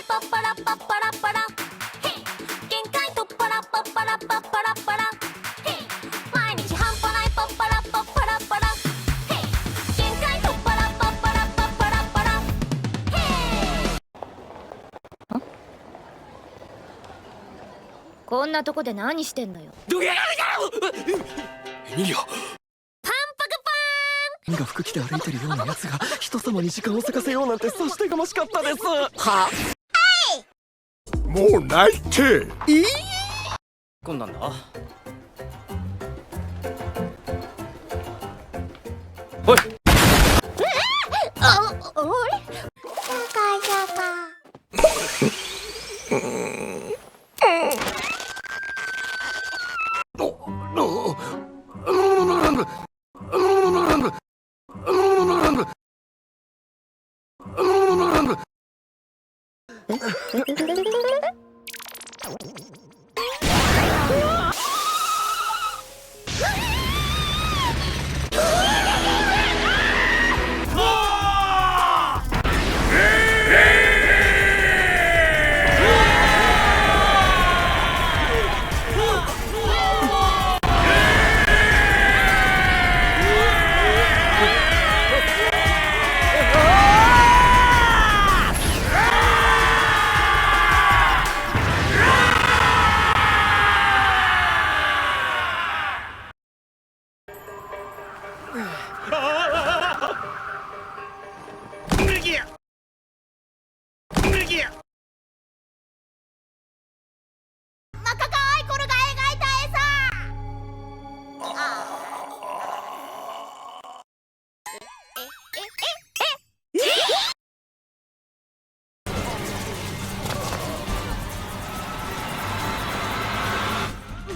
パッパラパッパラパラヘイ限界突破ラパッパラパッパラパラヘイ毎日半端ないパッパラパッパラパラヘイ限界突破ラパッパラパッパラパラヘイ。こんなとこで何してんのよ。どけやがるからエミリオ、パンパクパが服着て歩いてるようなやつが人様に時間を咲かせようなんてさしてがましかったです。はもうないって。こんなんだ。おい、あ、おいシャカシャカ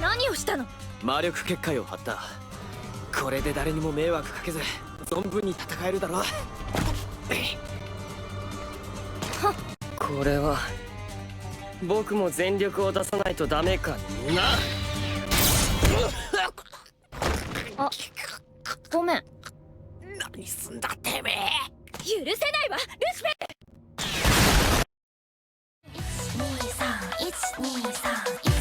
何をしたの？魔力結界を張った。これで誰にも迷惑かけず存分に戦えるだろう。これは僕も全力を出さないとダメかな。あ、ごめん。何すんだてめえ。許せないわ、ルシフェ。123 123